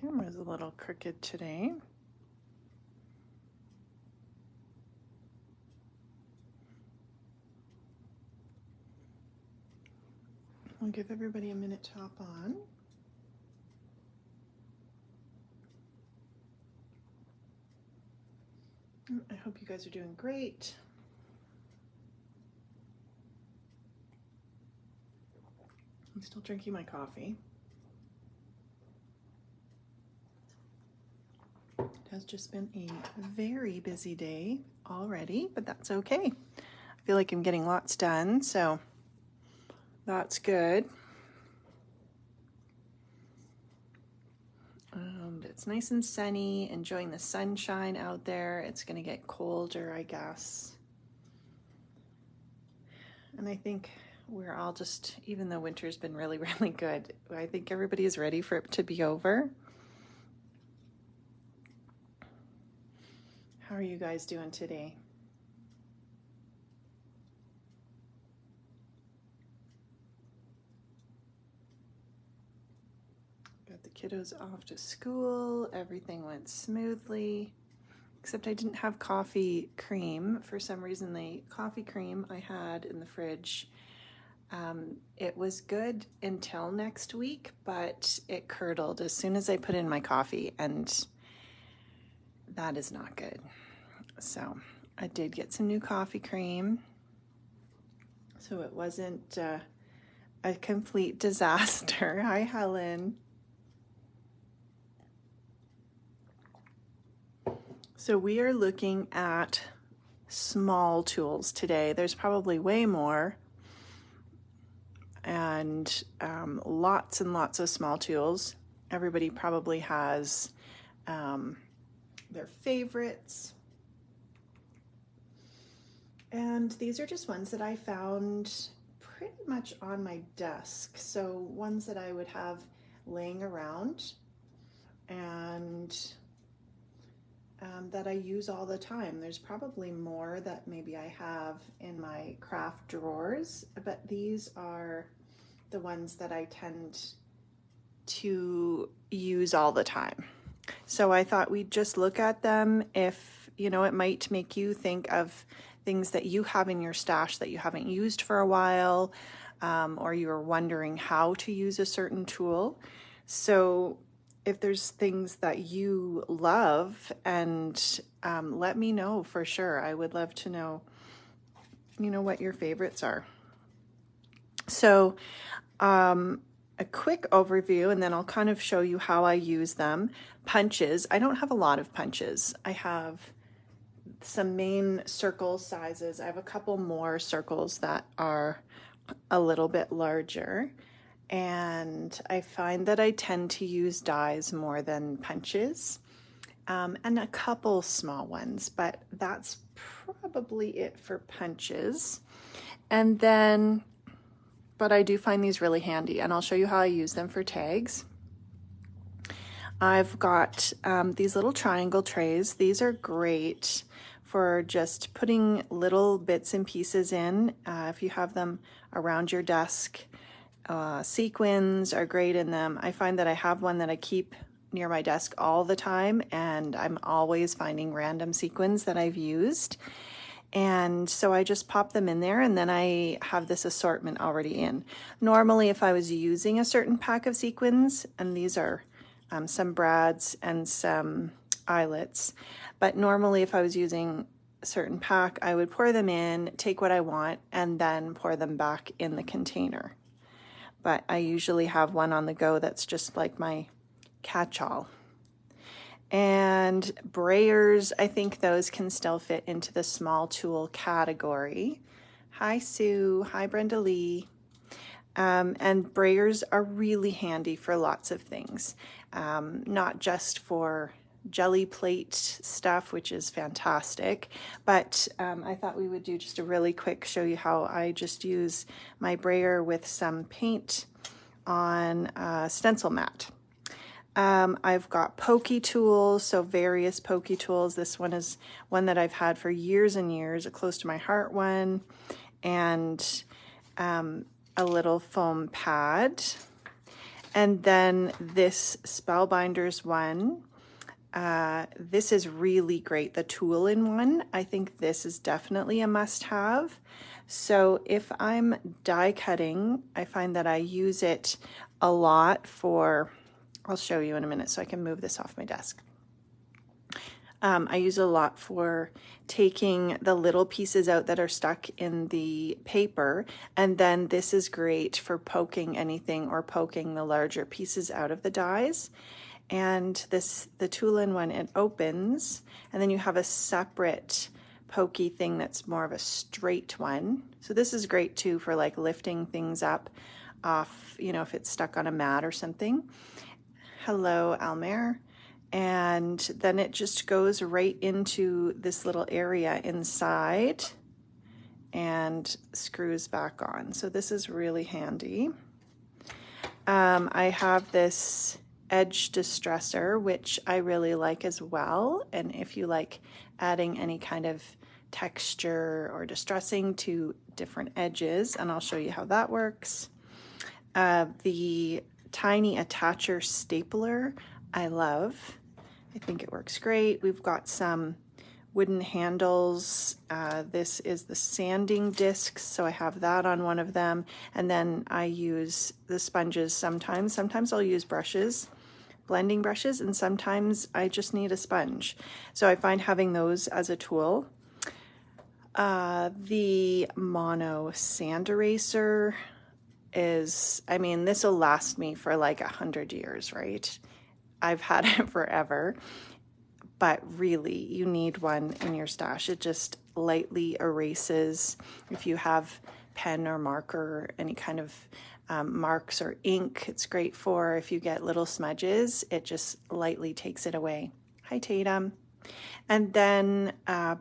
Camera's a little crooked today. I'll give everybody a minute to hop on. I hope you guys are doing great. I'm still drinking my coffee. It has just been a very busy day already, but that's okay. I feel like I'm getting lots done, so that's good. And it's nice and sunny, enjoying the sunshine out there. It's going to get colder, I guess. And I think we're all just, even though winter's been really, really good, I think everybody is ready for it to be over. How are you guys doing today? Got the kiddos off to school. Everything went smoothly, except I didn't have coffee cream. For some reason, the coffee cream I had in the fridge, it was good until next week, but it curdled as soon as I put in my coffee, and that is not good. So I did get some new coffee cream, so it wasn't a complete disaster. Hi, Helen. So we are looking at small tools today. There's probably way more, and lots and lots of small tools. Everybody probably has their favorites. And these are just ones that I found pretty much on my desk. So ones that I would have laying around and that I use all the time. There's probably more that maybe I have in my craft drawers, but these are the ones that I tend to use all the time. So I thought we'd just look at them. If, you know, it might make you think of things that you have in your stash that you haven't used for a while, or you're wondering how to use a certain tool. So if there's things that you love, and let me know for sure. I would love to know, you know, what your favorites are. So a quick overview, and then I'll kind of show you how I use them. Punches. I don't have a lot of punches. I have some main circle sizes. I have a couple more circles that are a little bit larger. And I find that I tend to use dies more than punches, and a couple small ones, but that's probably it for punches. And then, but I do find these really handy, and I'll show you how I use them for tags. I've got these little triangle trays. These are great for just putting little bits and pieces in. If you have them around your desk, sequins are great in them. I find that I have one that I keep near my desk all the time, and I'm always finding random sequins that I've used. And so I just pop them in there, and then I have this assortment already in. Normally, if I was using a certain pack of sequins, and these are some brads and some eyelets, but normally if I was using a certain pack, I would pour them in, take what I want, and then pour them back in the container. But I usually have one on the go that's just like my catch-all. And brayers, I think those can still fit into the small tool category. Hi, Sue. Hi, Brenda Lee. And brayers are really handy for lots of things, not just for jelly plate stuff, which is fantastic, but I thought we would do just a really quick show you how I just use my brayer with some paint on a stencil mat. I've got pokey tools, so various pokey tools. This one is one that I've had for years and years, a close to my heart one, and a little foam pad. And then this Spellbinders one, this is really great, the tool-in-one. I think this is definitely a must-have. So if I'm die cutting, I find that I use it a lot for, I'll show you in a minute so I can move this off my desk. I use it a lot for taking the little pieces out that are stuck in the paper, and then this is great for poking anything or poking the larger pieces out of the dies. And the tool-in-one, it opens, and then you have a separate pokey thing that's more of a straight one. So this is great too for like lifting things up off, you know, if it's stuck on a mat or something. Hello, Almer. And then it just goes right into this little area inside and screws back on. So this is really handy. I have this edge distressor, which I really like as well. And if you like adding any kind of texture or distressing to different edges, and I'll show you how that works. The tiny attacher stapler, I love. I think it works great. We've got some wooden handles. This is the sanding discs, so I have that on one of them. And then I use the sponges sometimes. Sometimes I'll use brushes, blending brushes, and sometimes I just need a sponge. So I find having those as a tool. The mono sand eraser is, I mean, this will last me for like 100 years, right? I've had it forever, but really you need one in your stash. It just lightly erases. If you have pen or marker, any kind of marks or ink, it's great for. If you get little smudges, it just lightly takes it away. Hi, Tatum. And then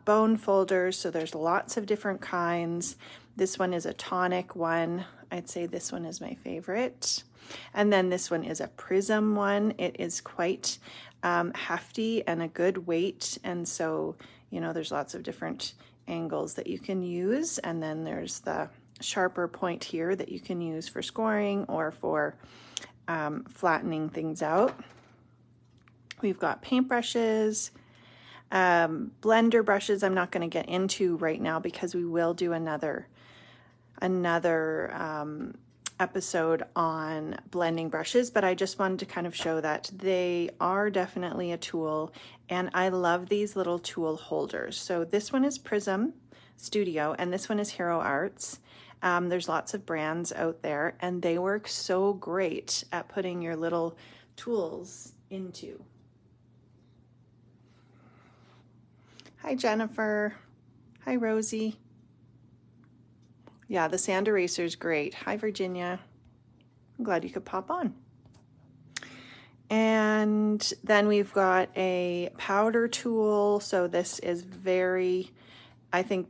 bone folders, so there's lots of different kinds. This one is a tonic one. I'd say this one is my favorite. And then this one is a prism one. It is quite hefty and a good weight. And so, you know, there's lots of different angles that you can use. And then there's the sharper point here that you can use for scoring or for flattening things out. We've got paintbrushes, blender brushes. I'm not going to get into right now because we will do another episode on blending brushes, but I just wanted to kind of show that they are definitely a tool, and I love these little tool holders. So this one is Prism Studio and this one is Hero Arts. There's lots of brands out there and they work so great at putting your little tools into. Hi Jennifer. Hi Rosie. Yeah, the sand eraser is great. Hi, Virginia. I'm glad you could pop on. And then we've got a powder tool. So this is very, I think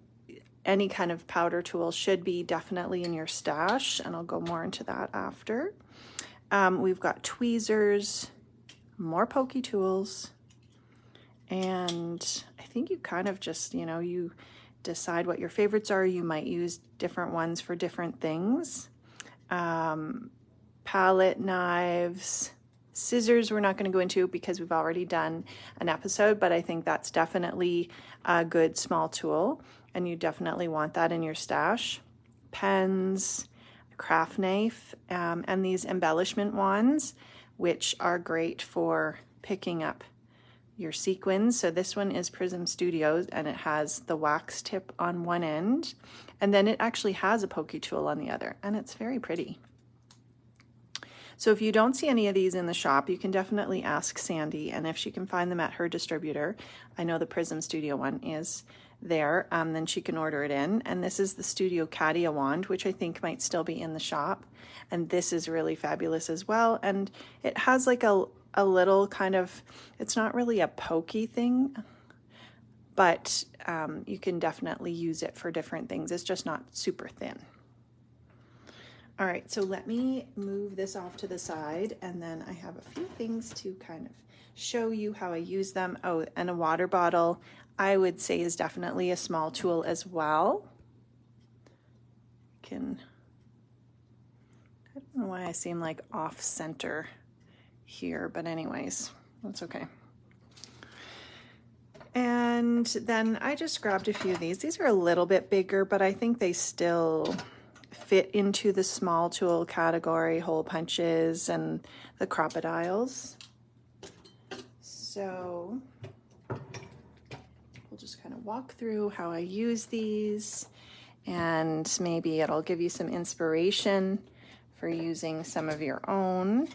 any kind of powder tool should be definitely in your stash, and I'll go more into that after. We've got tweezers, more pokey tools, and I think you kind of just, you know, you decide what your favorites are. You might use different ones for different things. Palette knives, scissors we're not going to go into because we've already done an episode, but I think that's definitely a good small tool and you definitely want that in your stash. Pens, a craft knife, and these embellishment wands, which are great for picking up your sequins. So this one is Prism Studios and it has the wax tip on one end and then it actually has a pokey tool on the other, and it's very pretty. So if you don't see any of these in the shop, you can definitely ask Sandy, and if she can find them at her distributor, I know the Prism Studio one is there, then she can order it in. And this is the Studio Cadia wand, which I think might still be in the shop, and this is really fabulous as well. And it has like a little kind of, it's not really a pokey thing, but you can definitely use it for different things. It's just not super thin. All right, so let me move this off to the side, and then I have a few things to kind of show you how I use them. Oh, and a water bottle, I would say, is definitely a small tool as well. I don't know why I seem like off center here, but anyways, that's okay. And then I just grabbed a few of these. These are a little bit bigger, but I think they still fit into the small tool category, hole punches and the crocodiles. So we'll just kind of walk through how I use these, and maybe it'll give you some inspiration for using some of your own.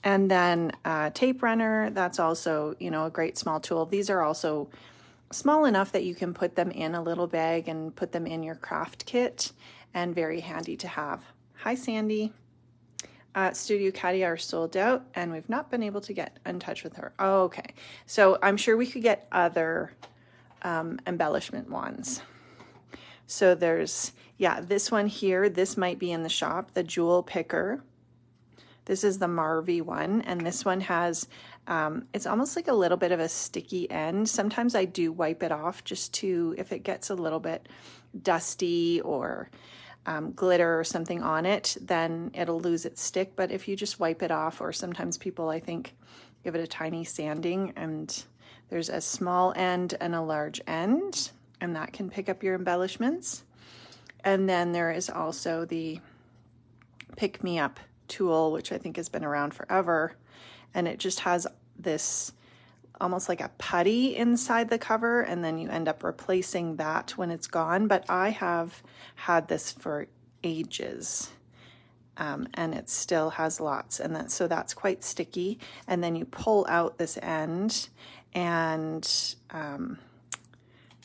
And then tape runner, that's also, you know, a great small tool. These are also small enough that you can put them in a little bag and put them in your craft kit, and very handy to have. Hi, Sandy. Studio Caddy are sold out, and we've not been able to get in touch with her. Oh, okay. So I'm sure we could get other embellishment wands. So there's, yeah, this one here, this might be in the shop, the Jewel Picker. This is the Marvy one, and this one has, it's almost like a little bit of a sticky end. Sometimes I do wipe it off just to, if it gets a little bit dusty or glitter or something on it, then it'll lose its stick. But if you just wipe it off, or sometimes people, I think, give it a tiny sanding, and there's a small end and a large end, and that can pick up your embellishments. And then there is also the Pick Me Up tool, which I think has been around forever, and it just has this almost like a putty inside the cover, and then you end up replacing that when it's gone. But I have had this for ages, and it still has lots, and so that's quite sticky. And then you pull out this end, and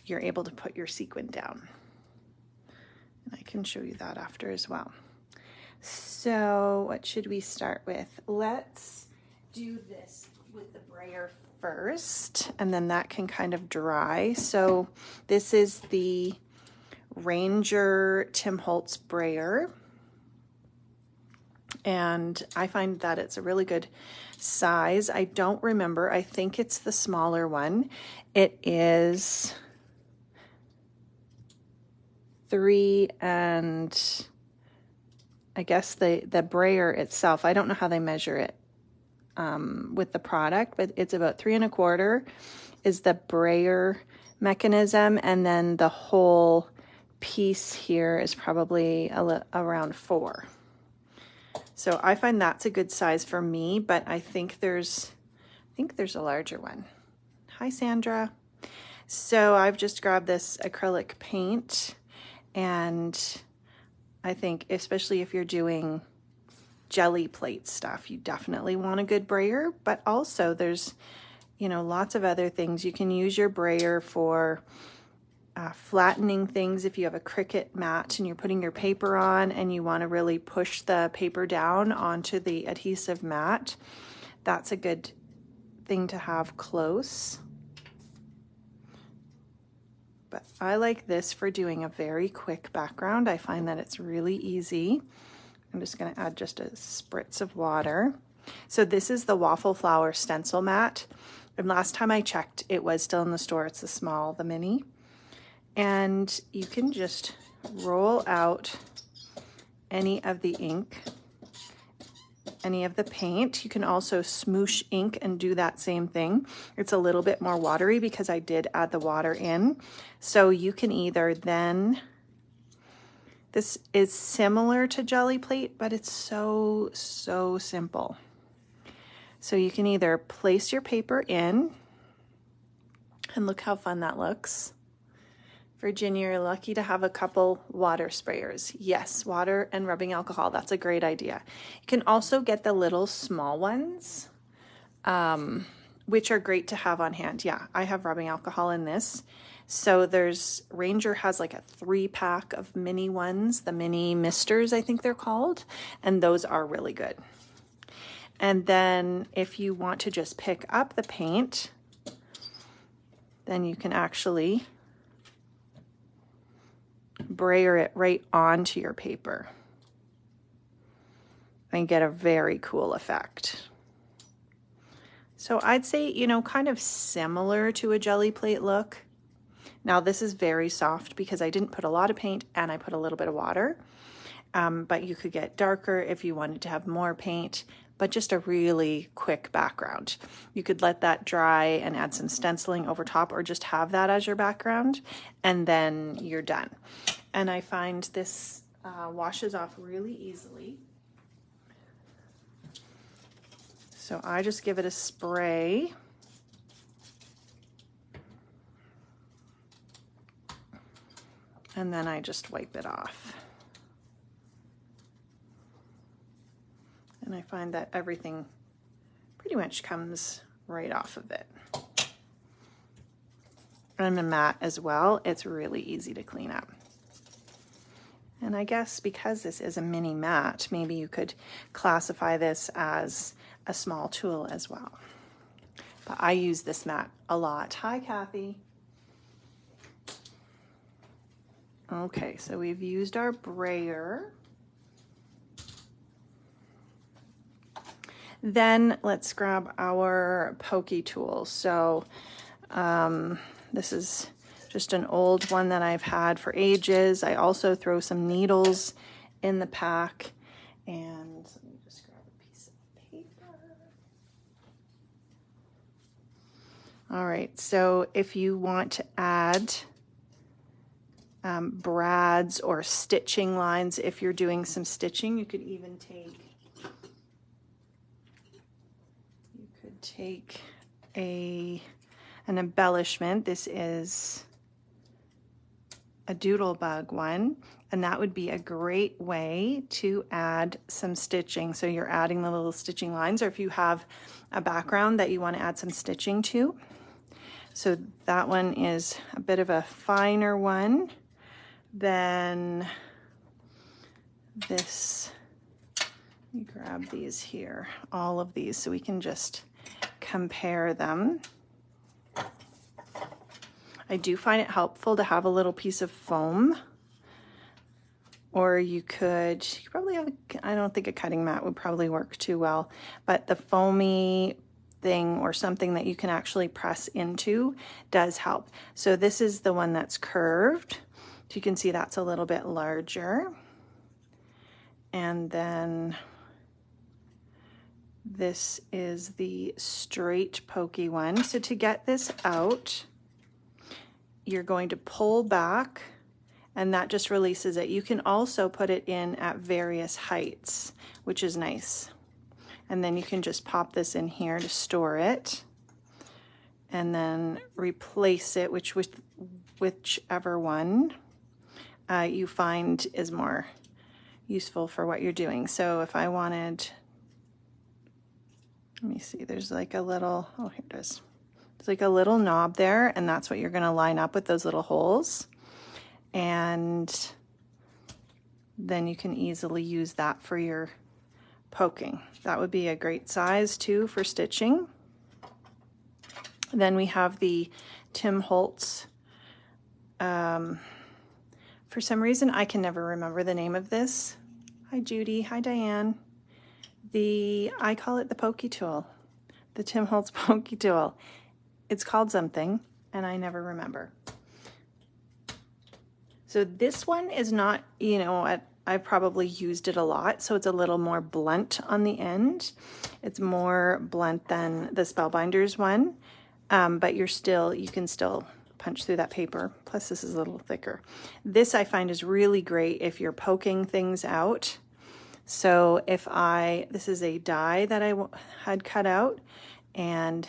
you're able to put your sequin down, and I can show you that after as well. So what should we start with? Let's do this with the brayer first, and then that can kind of dry. So this is the Ranger Tim Holtz brayer, and I find that it's a really good size. I don't remember, I think it's the smaller one. It is 3, and I guess the brayer itself, I don't know how they measure it with the product, but it's about 3 1/4 is the brayer mechanism, and then the whole piece here is probably around 4. So I find that's a good size for me, but I think there's a larger one. Hi, Sandra. So I've just grabbed this acrylic paint, and I think especially if you're doing jelly plate stuff, you definitely want a good brayer, but also there's, you know, lots of other things. You can use your brayer for flattening things. If you have a Cricut mat and you're putting your paper on and you want to really push the paper down onto the adhesive mat, that's a good thing to have close. But I like this for doing a very quick background. I find that it's really easy. I'm just going to add just a spritz of water. So this is the Waffle Flower stencil mat. And last time I checked, it was still in the store. It's the small, the mini. And you can just roll out any of the ink, any of the paint. You can also smoosh ink and do that same thing. It's a little bit more watery because I did add the water in. So you can either then, this is similar to jelly plate, but it's so simple. So you can either place your paper in, and look how fun that looks. Virginia, you're lucky to have a couple water sprayers. Yes, water and rubbing alcohol, that's a great idea. You can also get the little small ones, which are great to have on hand. Yeah, I have rubbing alcohol in this. So there's, Ranger has like a 3-pack of mini ones, the mini misters, I think they're called, and those are really good. And then if you want to just pick up the paint, then you can actually brayer it right onto your paper and get a very cool effect. So I'd say, you know, kind of similar to a jelly plate look, Now this is very soft because I didn't put a lot of paint and I put a little bit of water, but you could get darker if you wanted to have more paint, but just a really quick background. You could let that dry and add some stenciling over top, or just have that as your background, and then you're done. And I find this washes off really easily. So I just give it a spray. And then I just wipe it off. And I find that everything pretty much comes right off of it. And the mat as well, it's really easy to clean up. And I guess because this is a mini mat, maybe you could classify this as a small tool as well. But I use this mat a lot. Hi, Kathy. Okay, so we've used our brayer. Then let's grab our pokey tool. So this is just an old one that I've had for ages. I also throw some needles in the pack. And let me just grab a piece of paper. All right, so if you want to add brads or stitching lines, if you're doing some stitching, you could even take an embellishment. This is a doodle bug one, and that would be a great way to add some stitching. So you're adding the little stitching lines, or if you have a background that you want to add some stitching to. So that one is a bit of a finer one than this. Let me grab these here, all of these, so we can just compare them. I do find it helpful to have a little piece of foam, or you could probably have, I don't think a cutting mat would probably work too well, but the foamy thing or something that you can actually press into does help. So this is the one that's curved. So you can see that's a little bit larger. And then this is the straight pokey one. So to get this out, you're going to pull back, and that just releases it. You can also put it in at various heights, which is nice. And then you can just pop this in here to store it, and then replace it, whichever one you find is more useful for what you're doing. So if I wanted, let me see, there's like a little, oh, here it is. It's like a little knob there, and that's what you're going to line up with, those little holes. And then you can easily use that for your poking. That would be a great size too for stitching. Then we have the Tim Holtz. For some reason, I can never remember the name of this. Hi, Judy. Hi, Diane. I call it the pokey tool, the Tim Holtz pokey tool. It's called something, and I never remember. So this one is not, you know, I've probably used it a lot, so it's a little more blunt on the end. It's more blunt than the Spellbinders one, but you can still punch through that paper. Plus this is a little thicker. This I find is really great if you're poking things out. So this is a die that I had cut out, and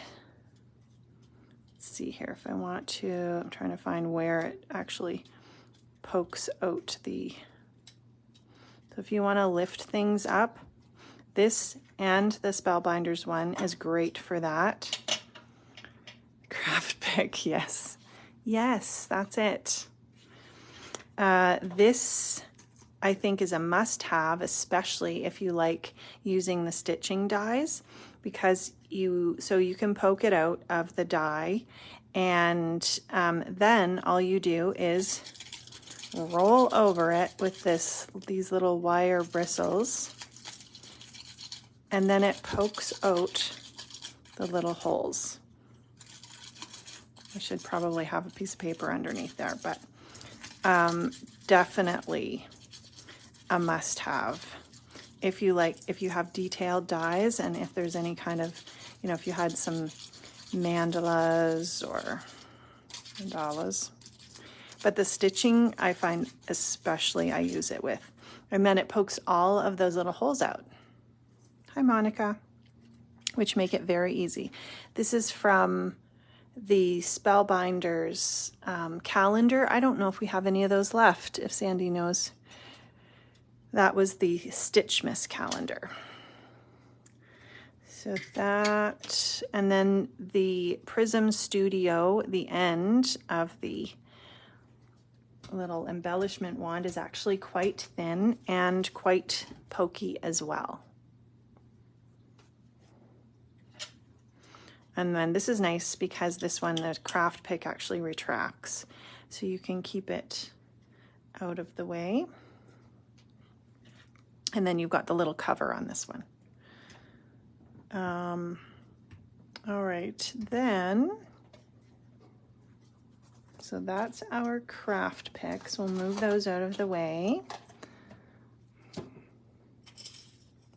let's see here if I want to, I'm trying to find where it actually pokes out so if you want to lift things up, this and the Spellbinders one is great for that. Craft pick, yes. Yes, that's it. This I think is a must-have, especially if you like using the stitching dies, because you can poke it out of the die, and then all you do is roll over it with these little wire bristles, and then it pokes out the little holes. I should probably have a piece of paper underneath there, but definitely a must-have. If you have detailed dies, and if there's any kind of, if you had some mandalas or mandalas. But the stitching, I find especially I use it with. And then it pokes all of those little holes out. Hi, Monica. Which make it very easy. This is from the Spellbinders calendar. I don't know if we have any of those left, if Sandy knows. That was the Stitchmas calendar. So that, and then the Prism Studio, the end of the little embellishment wand is actually quite thin and quite pokey as well. And then this is nice because this one, the craft pick actually retracts. So you can keep it out of the way. And then you've got the little cover on this one. All right, then, so that's our craft picks. We'll move those out of the way.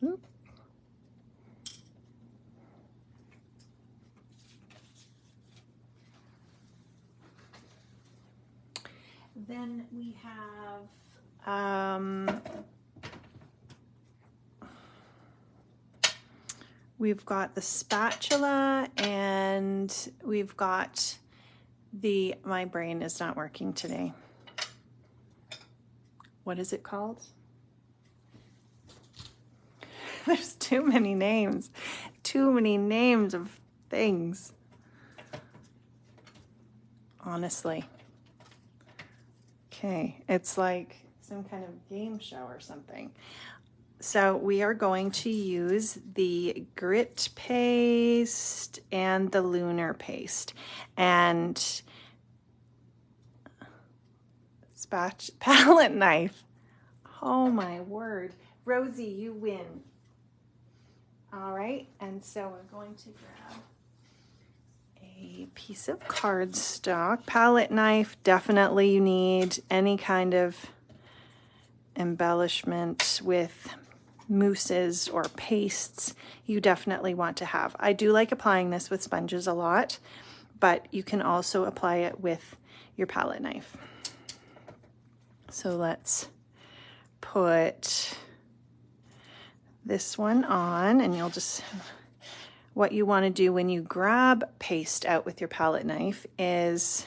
Oop. Then we have we've got the spatula, and we've got my brain is not working today. What is it called? There's too many names of things. Honestly. Okay, it's like some kind of game show or something. So we are going to use the grit paste and the lunar paste and palette knife. Oh my word. Rosie, you win. All right, and so we're going to grab a piece of cardstock. Palette knife, definitely you need any kind of embellishment with mousses or pastes you definitely want to have. I do like applying this with sponges a lot, but you can also apply it with your palette knife. So let's put this one on, and you'll just, what you want to do when you grab paste out with your palette knife is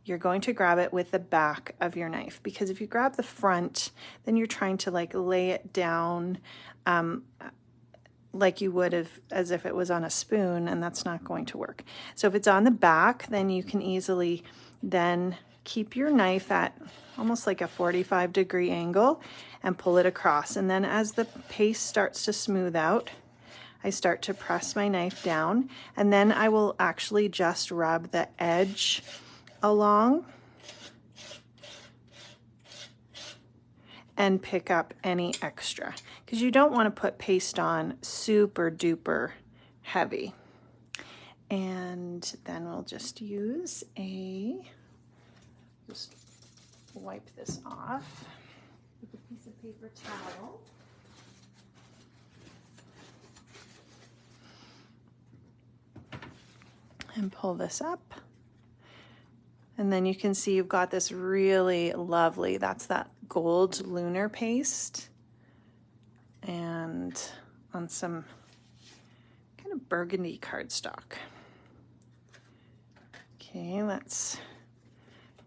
you're going to grab it with the back of your knife, because if you grab the front, then you're trying to like lay it down like you would have as if it was on a spoon, and that's not going to work. So if it's on the back, then you can easily then keep your knife at almost like a 45-degree angle and pull it across. And then as the paste starts to smooth out, I start to press my knife down, and then I will actually just rub the edge along and pick up any extra, because you don't want to put paste on super duper heavy. And then we'll just use just wipe this off with a piece of paper towel. And pull this up. And then you can see you've got this really lovely, that's that gold lunar paste, and on some kind of burgundy cardstock. Okay, let's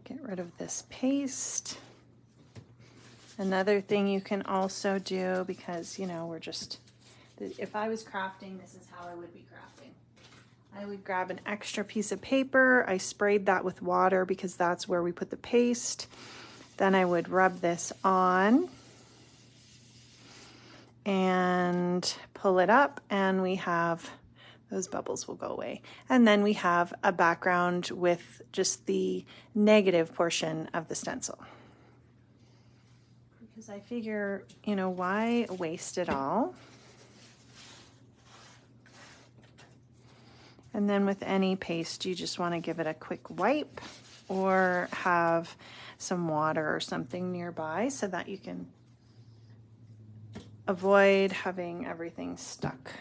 get rid of this paste. Another thing you can also do, because, you know, we're just, if I was crafting, this is how I would be crafting. I would grab an extra piece of paper. I sprayed that with water because that's where we put the paste. Then I would rub this on and pull it up, and we have, those bubbles will go away. And then we have a background with just the negative portion of the stencil. Because I figure, you know, why waste it all? And then with any paste, you just want to give it a quick wipe or have some water or something nearby so that you can avoid having everything stuck.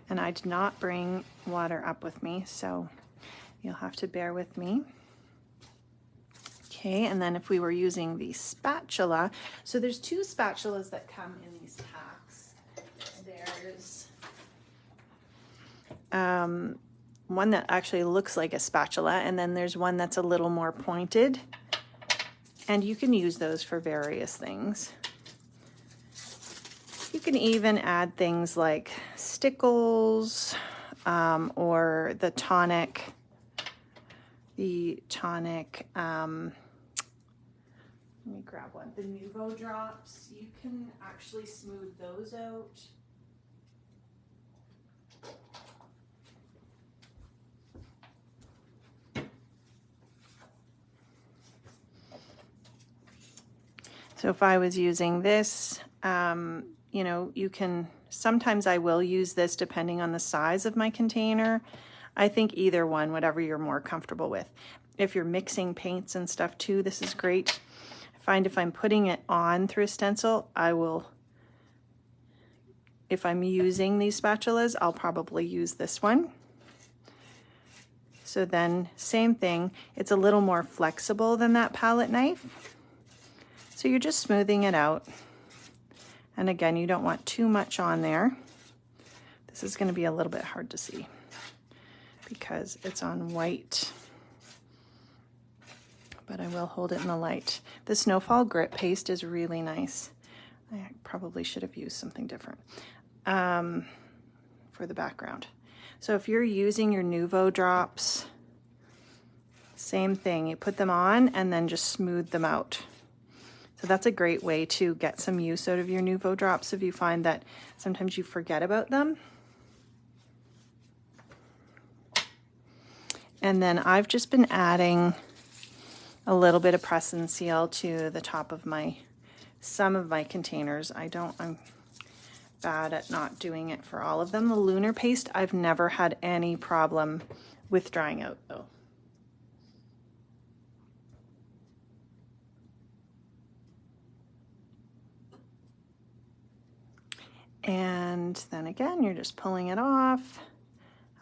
And I did not bring water up with me, so you'll have to bear with me. Okay, and then if we were using the spatula, so there's two spatulas that come in these packs. There's one that actually looks like a spatula, and then there's one that's a little more pointed. And you can use those for various things. You can even add things like stickles or the tonic, let me grab one, the Nuvo drops. You can actually smooth those out. So if I was using this, you know, you can, sometimes I will use this depending on the size of my container. I think either one, whatever you're more comfortable with. If you're mixing paints and stuff too, this is great. I find if I'm putting it on through a stencil, I will, if I'm using these spatulas, I'll probably use this one. So then same thing, it's a little more flexible than that palette knife. So you're just smoothing it out. And again, you don't want too much on there. This is going to be a little bit hard to see because it's on white, but I will hold it in the light. The Snowfall Grit Paste is really nice. I probably should have used something different for the background. So if you're using your Nuvo drops, same thing, you put them on and then just smooth them out. So that's a great way to get some use out of your Nuvo drops if you find that sometimes you forget about them. And then I've just been adding a little bit of press and seal to the top of some of my containers. I'm bad at not doing it for all of them. The lunar paste, I've never had any problem with drying out though. And then again, you're just pulling it off.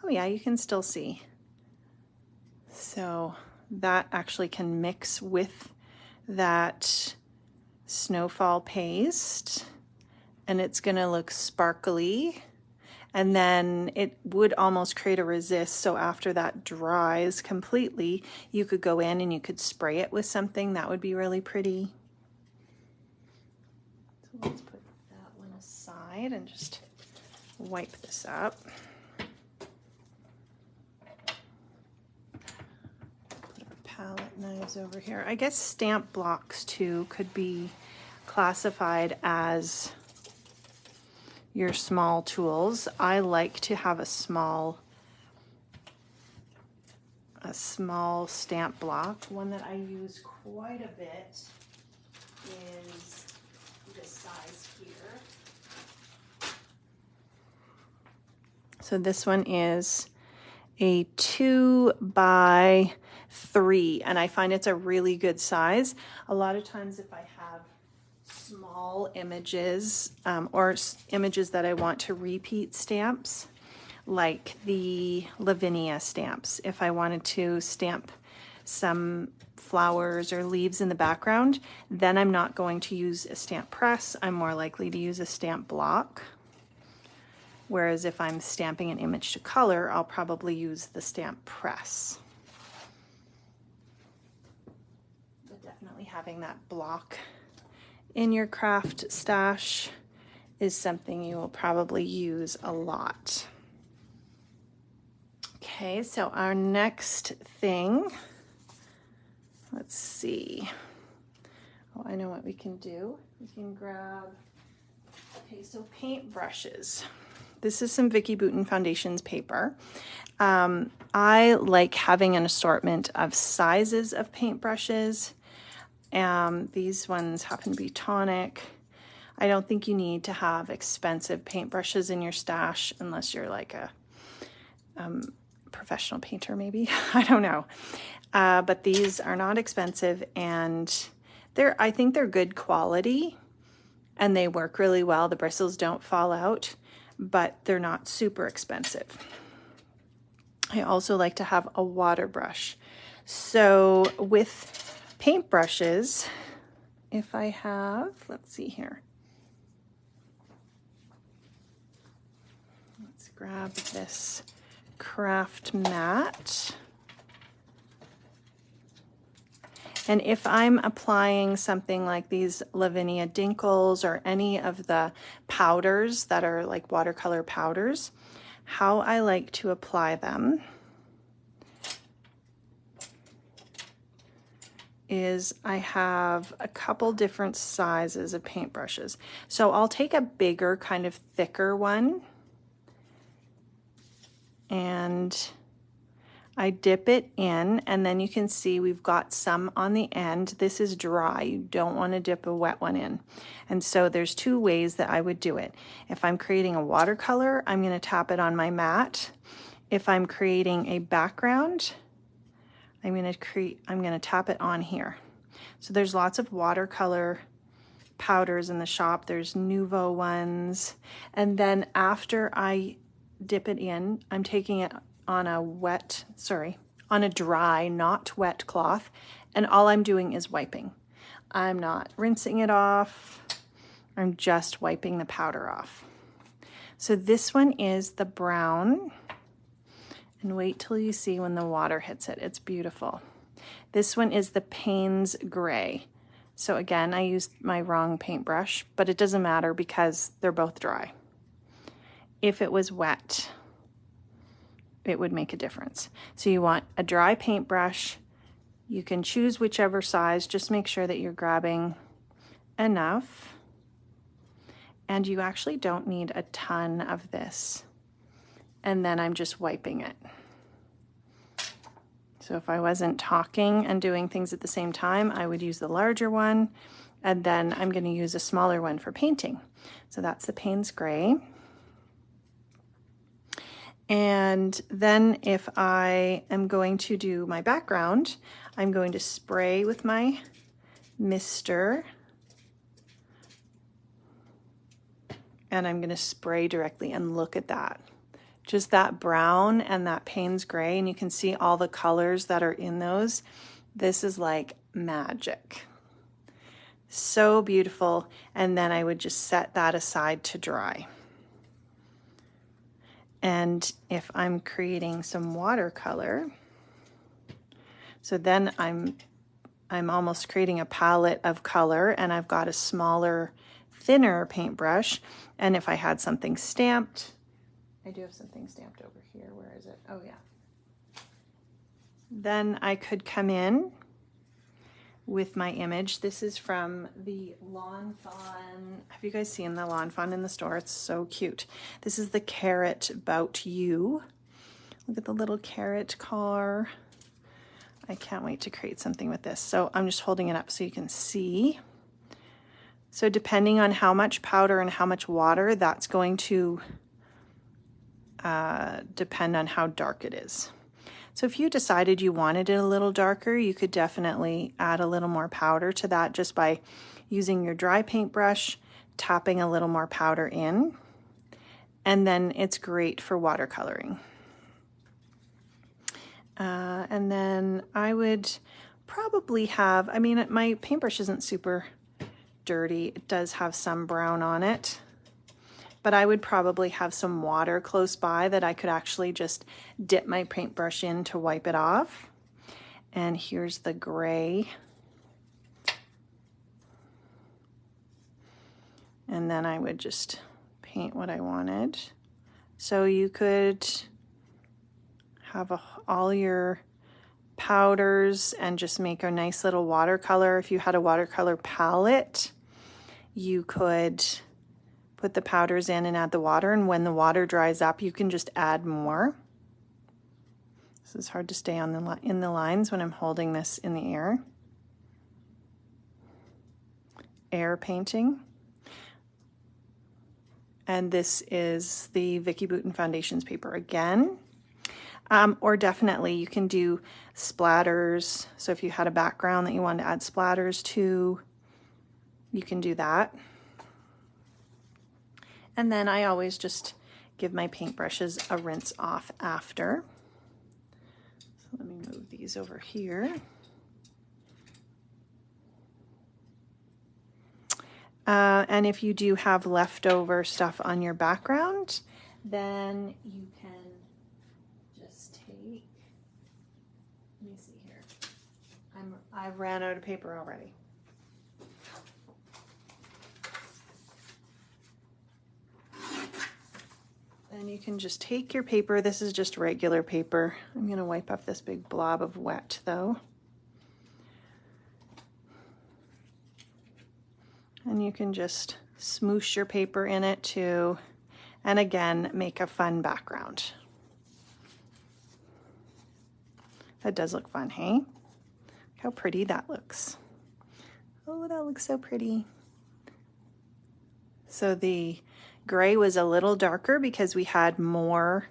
Oh yeah, you can still see. So that actually can mix with that Snowfall paste and it's gonna look sparkly. And then it would almost create a resist. So after that dries completely, you could go in and you could spray it with something. That would be really pretty. So let's put that one aside and just wipe this up. Put our palette knives over here. I guess stamp blocks too could be classified as your small tools. I like to have a small stamp block. One that I use quite a bit is this size here. So this one is a 2 by 3 and I find it's a really good size. A lot of times if I have small images or images that I want to repeat stamps, like the Lavinia stamps. If I wanted to stamp some flowers or leaves in the background, then I'm not going to use a stamp press. I'm more likely to use a stamp block. Whereas if I'm stamping an image to color, I'll probably use the stamp press. But definitely having that block in your craft stash is something you will probably use a lot. Okay, so our next thing, let's see. Oh, I know what we can do. We can grab, okay, so paint brushes. This is some Vicki Boutin Foundations paper. I like having an assortment of sizes of paint brushes. These ones happen to be tonic. I don't think you need to have expensive paintbrushes in your stash unless you're like a professional painter maybe. I don't know. But these are not expensive, and I think they're good quality and they work really well. The bristles don't fall out, but they're not super expensive. I also like to have a water brush. So with paintbrushes, if I have, let's see here. Let's grab this craft mat. And if I'm applying something like these Lavinia Dinkles or any of the powders that are like watercolor powders, how I like to apply them is I have a couple different sizes of paintbrushes. So I'll take a bigger, kind of thicker one, and I dip it in, and then you can see we've got some on the end. This is dry. You don't want to dip a wet one in. And so there's two ways that I would do it. If I'm creating a watercolor, I'm going to tap it on my mat. If I'm creating a background, I'm going to tap it on here. So there's lots of watercolor powders in the shop. There's Nuvo ones. And then after I dip it in, I'm taking it on a dry, not wet cloth, and all I'm doing is wiping. I'm not rinsing it off. I'm just wiping the powder off. So this one is the brown, and wait till you see when the water hits it. It's beautiful. This one is the Payne's Gray. So again, I used my wrong paintbrush, but it doesn't matter because they're both dry. If it was wet, it would make a difference. So you want a dry paintbrush. You can choose whichever size. Just make sure that you're grabbing enough. And you actually don't need a ton of this. And then I'm just wiping it. So if I wasn't talking and doing things at the same time, I would use the larger one, and then I'm going to use a smaller one for painting. So that's the Payne's Gray. And then if I am going to do my background, I'm going to spray with my mister, and I'm going to spray directly, and look at that. Just that brown and that Payne's Gray, and you can see all the colors that are in those. This is like magic. So beautiful. And then I would just set that aside to dry. And if I'm creating some watercolor, so then I'm almost creating a palette of color, and I've got a smaller, thinner paintbrush. And if I had something stamped, I do have something stamped over here. Where is it? Oh yeah. Then I could come in with my image. This is from the Lawn Fawn. Have you guys seen the Lawn Fawn in the store? It's so cute. This is the Carrot About You. Look at the little carrot car. I can't wait to create something with this. So I'm just holding it up so you can see. So depending on how much powder and how much water, that's going to depend on how dark it is. So if you decided you wanted it a little darker, you could definitely add a little more powder to that just by using your dry paintbrush, tapping a little more powder in, and then it's great for watercoloring. And then I would probably have, I mean, my paintbrush isn't super dirty. It does have some brown on it, but I would probably have some water close by that I could actually just dip my paintbrush in to wipe it off. And here's the gray. And then I would just paint what I wanted. So you could have all your powders and just make a nice little watercolor. If you had a watercolor palette, you could put the powders in and add the water, and when the water dries up, you can just add more. This is hard to stay on in the lines when I'm holding this in the air. Air painting. And this is the Vicki Boutin Foundations paper again. Or definitely you can do splatters. So if you had a background that you wanted to add splatters to, you can do that. And then I always just give my paintbrushes a rinse off after. So let me move these over here. And if you do have leftover stuff on your background, then you can just take, let me see here. I ran out of paper already. And you can just take your paper. This is just regular paper. I'm going to wipe up this big blob of wet though. And you can just smoosh your paper in it too. And again, make a fun background. That does look fun, hey? Look how pretty that looks. Oh, that looks so pretty. So the gray was a little darker because we had more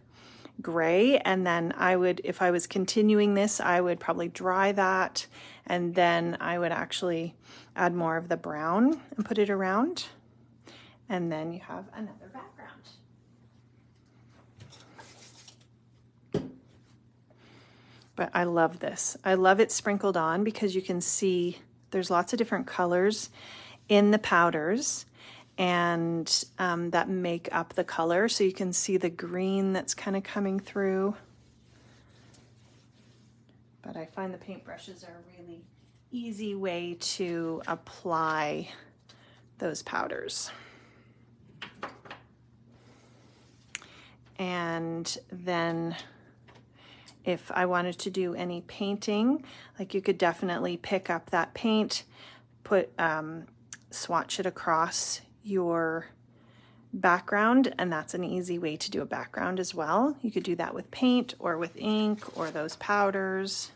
gray, and then I would, if I was continuing this, I would probably dry that, and then I would actually add more of the brown and put it around, and then you have another background. But I love this. I love it sprinkled on because you can see there's lots of different colors in the powders, and that make up the color. So you can see the green that's kind of coming through. But I find the paintbrushes are a really easy way to apply those powders. And then if I wanted to do any painting, like you could definitely pick up that paint, put swatch it across your background, and that's an easy way to do a background as well. You could do that with paint or with ink or those powders.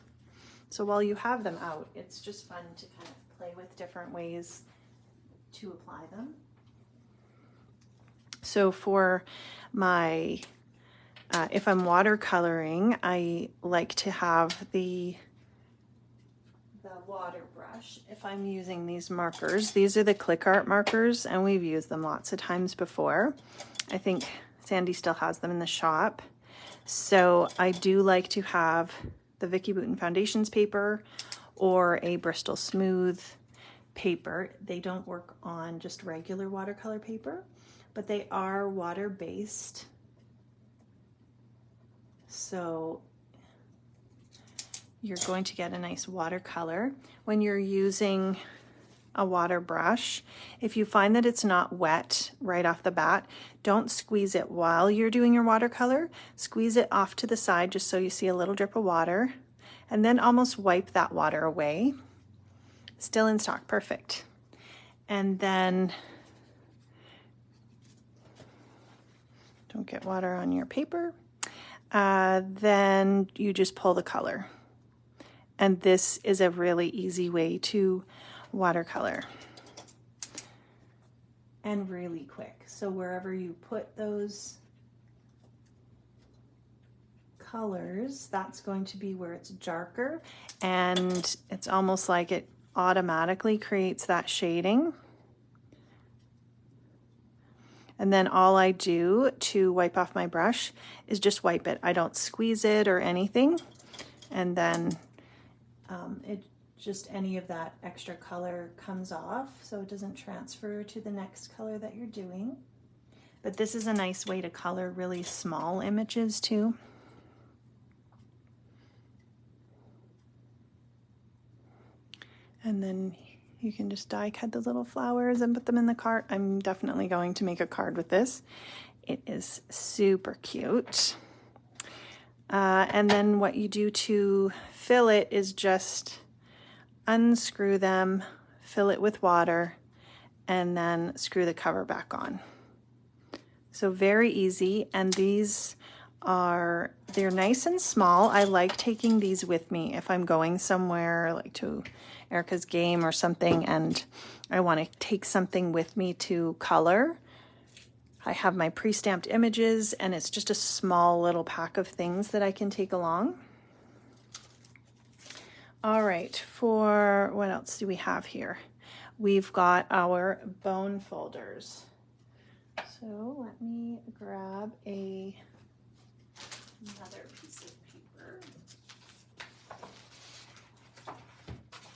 So while you have them out, it's just fun to kind of play with different ways to apply them. So for my, if I'm watercoloring, I like to have the water brush. If I'm using these markers, these are the click art markers, and we've used them lots of times before. I think Sandy still has them in the shop. So I do like to have the Vicki Boutin Foundations paper or a Bristol Smooth paper. They don't work on just regular watercolor paper, but they are water-based. So you're going to get a nice watercolor. When you're using a water brush, if you find that it's not wet right off the bat, don't squeeze it while you're doing your watercolor. Squeeze it off to the side just so you see a little drip of water, and then almost wipe that water away. Still in stock, perfect. And then don't get water on your paper. Then you just pull the color. And this is a really easy way to watercolor. And really quick. So wherever you put those colors, that's going to be where it's darker. And it's almost like it automatically creates that shading. And then all I do to wipe off my brush is just wipe it. I don't squeeze it or anything. And then it just, any of that extra color comes off so it doesn't transfer to the next color that you're doing. But this is a nice way to color really small images too. And then you can just die cut the little flowers and put them in the cart. I'm definitely going to make a card with this. It is super cute. And then what you do to fill it is just unscrew them, fill it with water, and then screw the cover back on. So very easy, and these are, they're nice and small. I like taking these with me if I'm going somewhere like to Erica's game or something and I want to take something with me to color. I have my pre-stamped images, and it's just a small little pack of things that I can take along. All right, for what else do we have here? We've got our bone folders. So let me grab another piece of paper.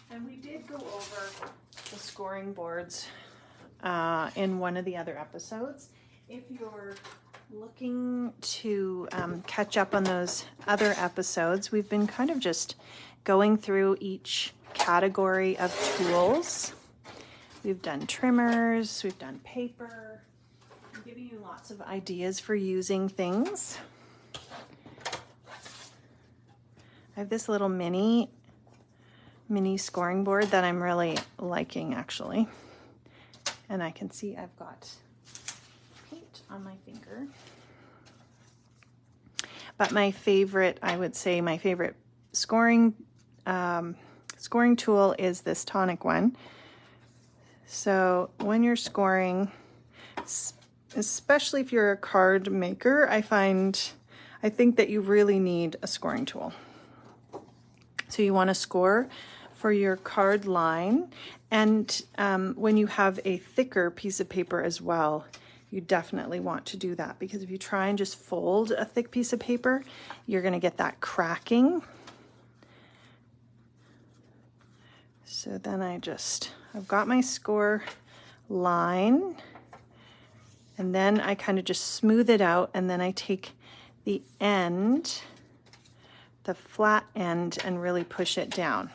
And we did go over the scoring boards in one of the other episodes. If you're looking to catch up on those other episodes, we've been kind of just going through each category of tools. We've done trimmers, we've done paper. I'm giving you lots of ideas for using things. I have this little mini scoring board that I'm really liking, actually. And I can see I've got paint on my finger. But my favorite, I would say my favorite scoring tool is this tonic one. So when you're scoring, especially if you're a card maker, I think that you really need a scoring tool. So you want to score for your card line, and when you have a thicker piece of paper as well, you definitely want to do that, because if you try and just fold a thick piece of paper, you're going to get that cracking. So then I've got my score line, and then I kind of just smooth it out, and then I take the end, the flat end, and really push it down.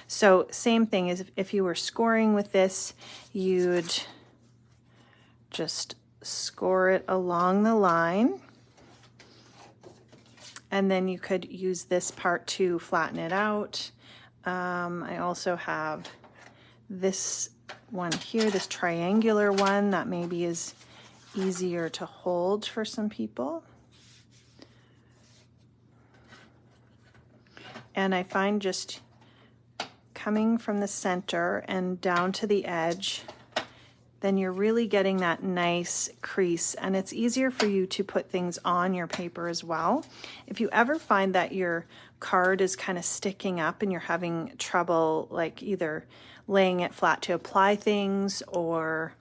So same thing as if you were scoring with this, you'd just score it along the line, and then you could use this part to flatten it out. I also have this one here, this triangular one that maybe is easier to hold for some people. And I find just coming from the center and down to the edge, then you're really getting that nice crease, and it's easier for you to put things on your paper as well. If you ever find that your card is kind of sticking up and you're having trouble, like either laying it flat to apply things, or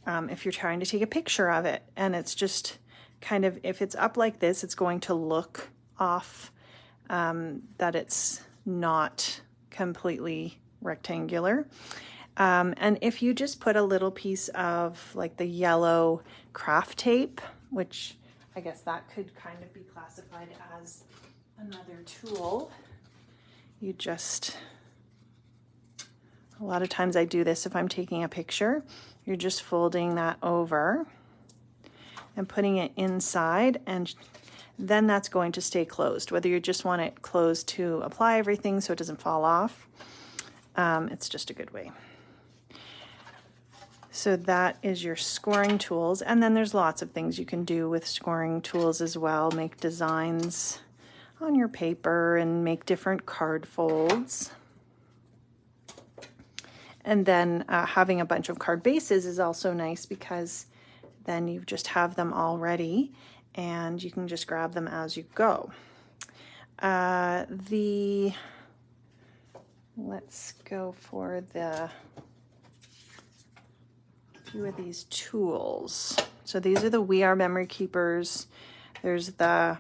if you're trying to take a picture of it and it's just kind of, if it's up like this, it's going to look off, that it's not completely rectangular. And if you just put a little piece of like the yellow craft tape, which I guess that could kind of be classified as another tool, you just, a lot of times I do this if I'm taking a picture, you're just folding that over and putting it inside, and then that's going to stay closed, whether you just want it closed to apply everything so it doesn't fall off. It's just a good way. So that is your scoring tools, and then there's lots of things you can do with scoring tools as well. Make designs on your paper and make different card folds. And then having a bunch of card bases is also nice, because then you just have them all ready and you can just grab them as you go. Let's go for the few of these tools. So these are the We Are Memory Keepers. There's the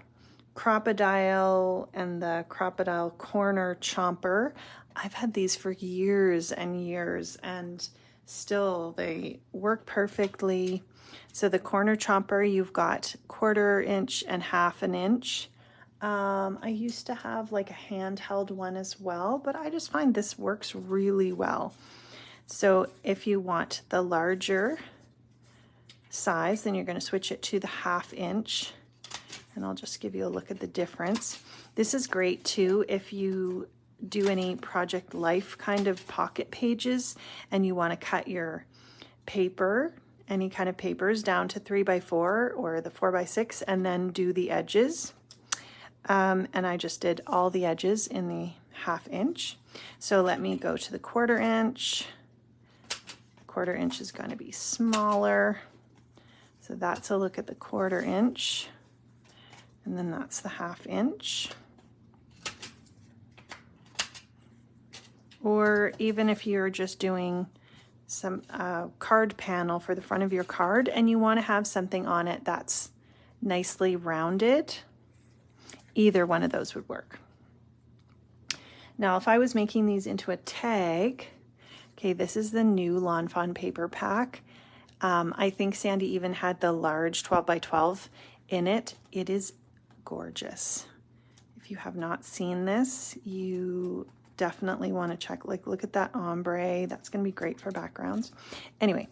Crocodile and the Crocodile Corner Chomper. I've had these for years and years, and still they work perfectly. So the Corner Chomper, you've got 1/4 inch and 1/2 inch. I used to have like a handheld one as well, but I just find this works really well. So if you want the larger size, then you're going to switch it to the 1/2 inch, and I'll just give you a look at the difference. This is great too if you do any Project Life kind of pocket pages and you want to cut your paper, any kind of papers, down to 3x4 or the 4x6, and then do the edges. And I just did all the edges in the 1/2 inch. So let me go to the 1/4 inch. 1/4 inch is going to be smaller. So So that's a look at the 1/4 inch, and then that's the 1/2 inch. Or even if you're just doing some card panel for the front of your card and you want to have something on it that's nicely rounded, either one of those would work. Now, if I was making these into a tag, okay, this is the new Lawn Fawn paper pack. I think Sandy even had the large 12 by 12 in it. It is gorgeous. If you have not seen this, you definitely want to check. Like, look at that ombre. That's going to be great for backgrounds. Anyway,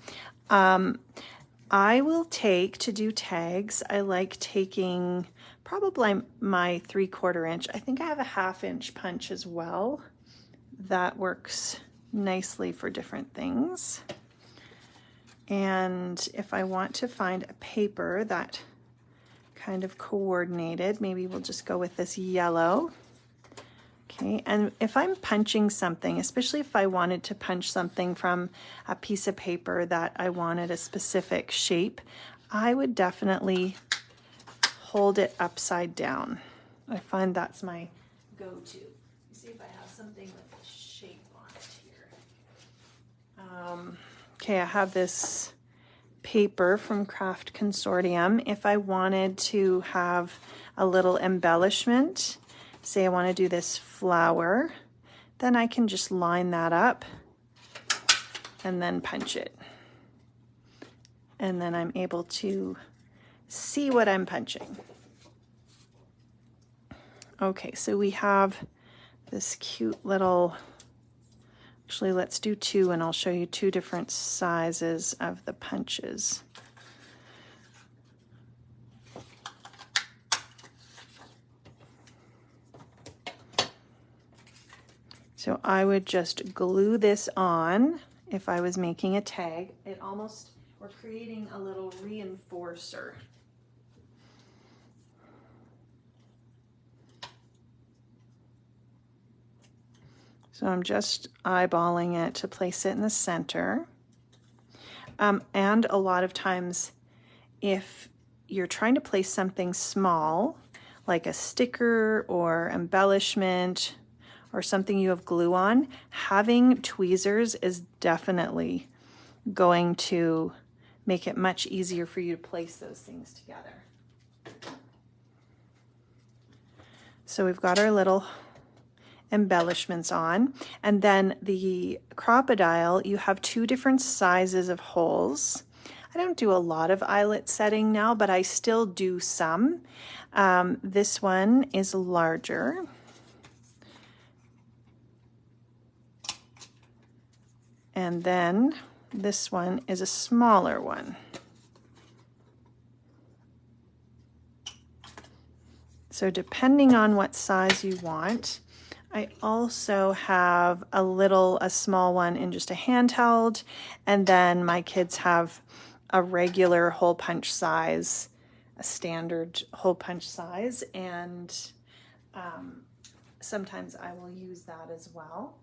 I will take, to do tags, I like taking probably my 3/4 inch. I think I have a 1/2 inch punch as well. That works nicely for different things. And if I want to find a paper that kind of coordinated, maybe we'll just go with this yellow. Okay, and if I'm punching something, especially if I wanted to punch something from a piece of paper that I wanted a specific shape, I would definitely hold it upside down. I find that's my go-to. See if I have something with a shape on it here. Okay, I have this paper from Craft Consortium. If I wanted to have a little embellishment, say I want to do this flower, then I can just line that up and then punch it. And then I'm able to see what I'm punching. Okay, so we have this cute little, actually let's do 2 and I'll show you 2 different sizes of the punches. So I would just glue this on if I was making a tag. It almost, we're creating a little reinforcer. So I'm just eyeballing it to place it in the center. And a lot of times, if you're trying to place something small, like a sticker or embellishment, or something you have glue on, having tweezers is definitely going to make it much easier for you to place those things together. So we've got our little embellishments on, and then the crocodile, you have 2 different sizes of holes. I don't do a lot of eyelet setting now, but I still do some. This one is larger. And then this one is a smaller one. So depending on what size you want, I also have a small one in just a handheld, and then my kids have a regular hole punch size, a standard hole punch size, and sometimes I will use that as well.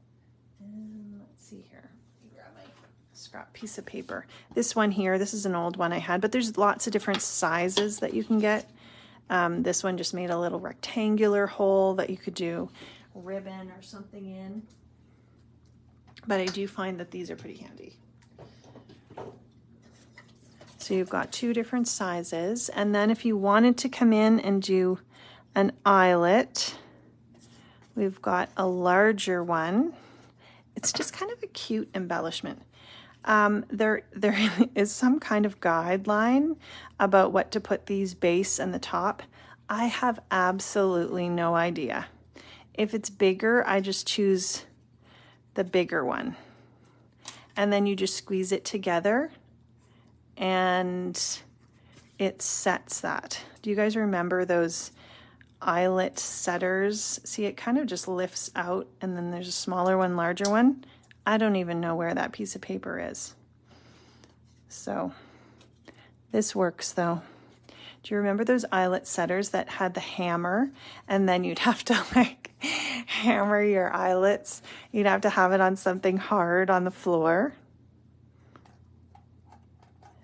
And let's see here. Grab my scrap piece of paper. This one here, this is an old one I had, but there's lots of different sizes that you can get. This one just made a little rectangular hole that you could do ribbon or something in. But I do find that these are pretty handy. So you've got 2 different sizes. And then if you wanted to come in and do an eyelet, we've got a larger one. It's just kind of a cute embellishment. There is some kind of guideline about what to put these base and the top. I have absolutely no idea. If it's bigger, I just choose the bigger one. And then you just squeeze it together and it sets that. Do you guys remember those eyelet setters? See, it kind of just lifts out and then there's a smaller one, larger one. I don't even know where that piece of paper is. So this works though. Do you remember those eyelet setters that had the hammer and then you'd have to like hammer your eyelets? You'd have to have it on something hard on the floor.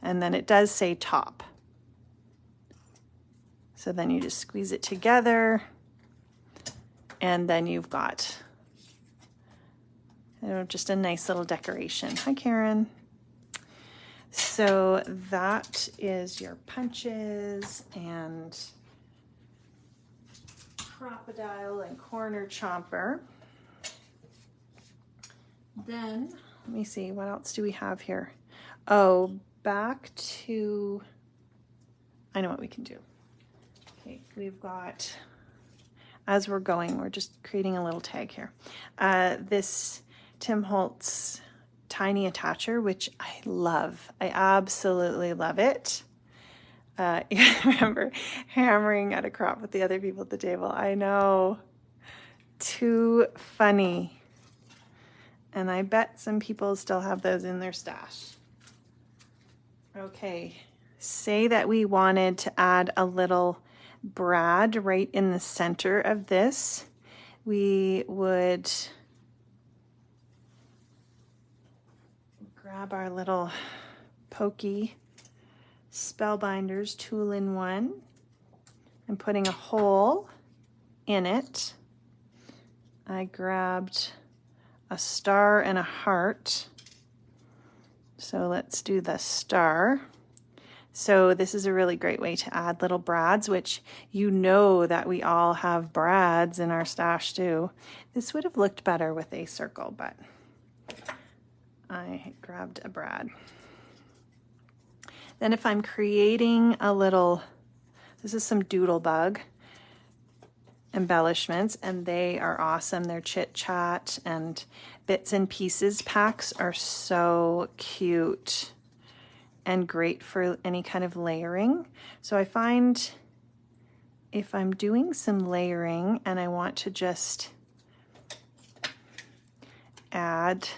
And then it does say top. So then you just squeeze it together, and then you've got, you know, just a nice little decoration. Hi, Karen. So that is your punches and crocodile and corner chomper. Then, let me see, what else do we have here? Oh, back to, I know what we can do. Okay, we've got, as we're going, we're just creating a little tag here. This Tim Holtz tiny attacher, which I love. I absolutely love it. I remember hammering at a crop with the other people at the table. I know. Too funny. And I bet some people still have those in their stash. Okay, say that we wanted to add a little brad right in the center of this. We would grab our little pokey Spellbinders tool-in-one and putting a hole in it. I grabbed a star and a heart. So let's do the star. So this is a really great way to add little brads, which you know that we all have brads in our stash too. This would have looked better with a circle, but I grabbed a brad. Then if I'm creating a little, this is some Doodlebug embellishments, and they are awesome. They're Chit Chat and Bits and Pieces packs are so cute and great for any kind of layering. So I find if I'm doing some layering and I want to just add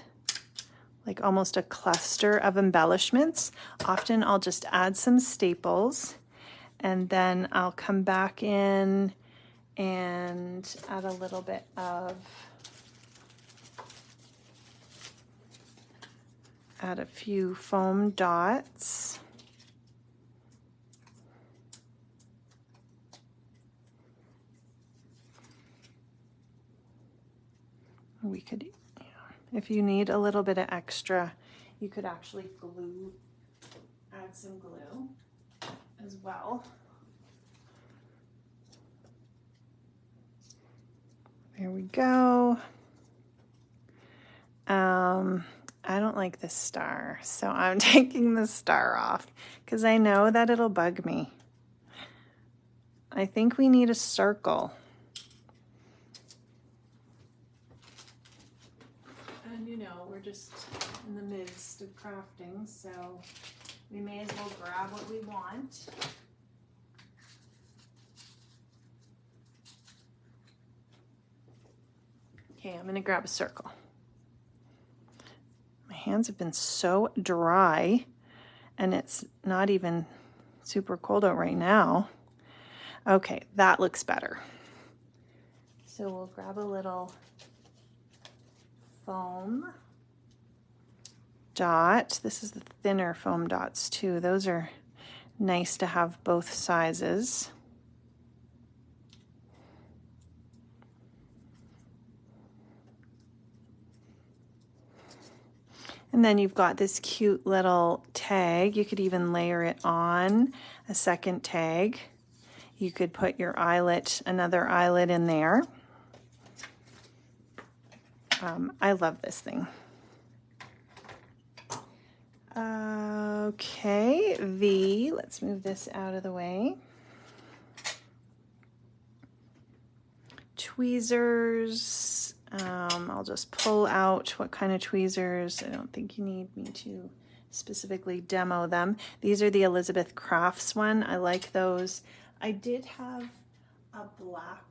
like almost a cluster of embellishments, often I'll just add some staples and then I'll come back in and add a little bit of, add a few foam dots. We could, if you need a little bit of extra, you could actually glue, add some glue as well. There we go. I don't like this star, so I'm taking the star off because I know that it'll bug me. I think we need a circle. And you know, we're just in the midst of crafting, so we may as well grab what we want. Okay, I'm gonna grab a circle. My hands have been so dry and it's not even super cold out right now. Okay, that looks better. So we'll grab a little foam dot. This is the thinner foam dots too. Those are nice to have both sizes. And then you've got this cute little tag. You could even layer it on a second tag. You could put your eyelet, another eyelet in there. I love this thing. Okay, let's move this out of the way. Tweezers. I'll just pull out what kind of tweezers. I don't think you need me to specifically demo them. These are the Elizabeth Crafts one. I like those. I did have a black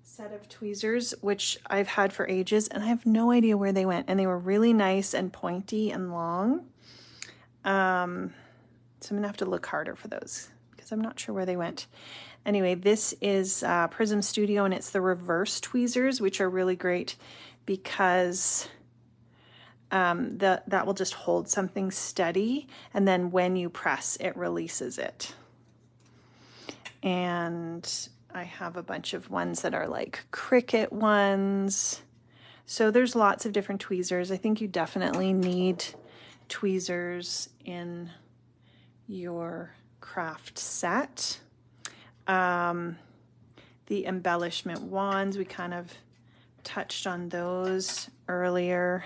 set of tweezers, which I've had for ages, and I have no idea where they went. And they were really nice and pointy and long. So I'm gonna have to look harder for those because I'm not sure where they went. Anyway, this is Prism Studio, and it's the reverse tweezers, which are really great because that will just hold something steady, and then when you press, it releases it. And I have a bunch of ones that are like cricket ones. So there's lots of different tweezers. I think you definitely need tweezers in your craft set. The embellishment wands, we kind of touched on those earlier.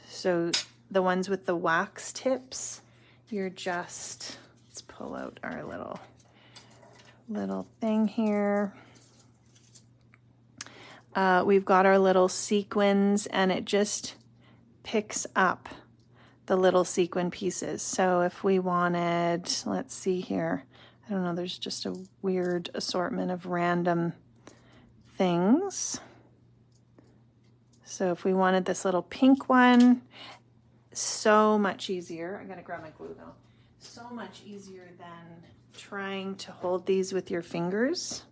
So the ones with the wax tips, you're just, let's pull out our little thing here. We've got our little sequins, and it just picks up the little sequin pieces. So if we wanted, let's see here, I don't know, there's just a weird assortment of random things. So if we wanted this little pink one, so much easier. I'm gonna grab my glue though. So much easier than trying to hold these with your fingers.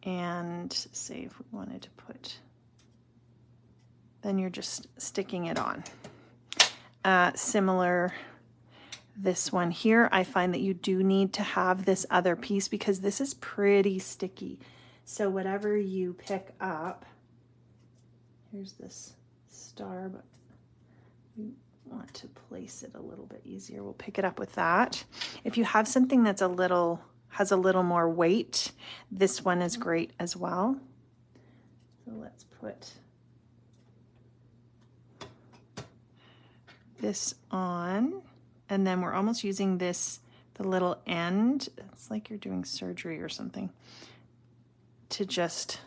And say if we wanted to put, then you're just sticking it on. Similar, this one here, I find that you do need to have this other piece because this is pretty sticky. So whatever you pick up, here's this star, but we want to place it a little bit easier. We'll pick it up with that. If you have something that's has a little more weight, this one is great as well. So let's put this on, and then we're almost using this, the little end, it's like you're doing surgery or something, to just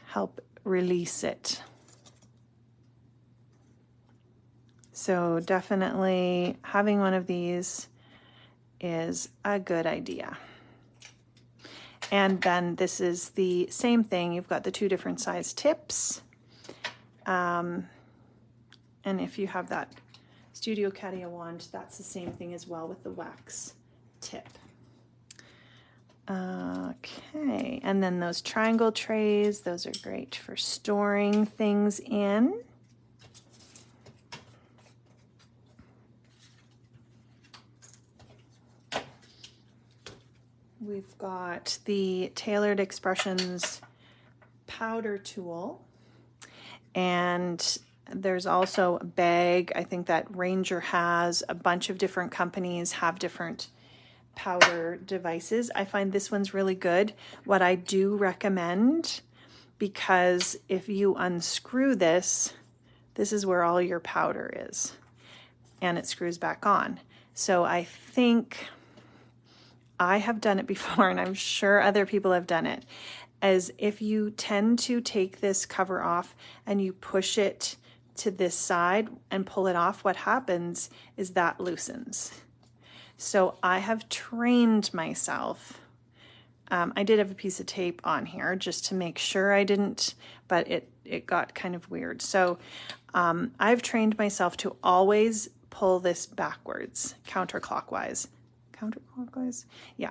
help release it. So definitely having one of these is a good idea. And then this is the same thing. You've got the two different size tips. And if you have that Studio Cadia wand, that's the same thing as well with the wax tip. Okay, and then those triangle trays, those are great for storing things in. We've got the Tailored Expressions powder tool, and there's also a bag. I think that Ranger has a bunch of different companies have different powder devices. I find this one's really good. What I do recommend, because if you unscrew this, this is where all your powder is, and it screws back on. So I think I have done it before, and I'm sure other people have done it, as if you tend to take this cover off and you push it to this side and pull it off, what happens is that loosens. So I have trained myself. I did have a piece of tape on here just to make sure I didn't, but it got kind of weird. So I've trained myself to always pull this backwards, counterclockwise. Counterclockwise? Yeah.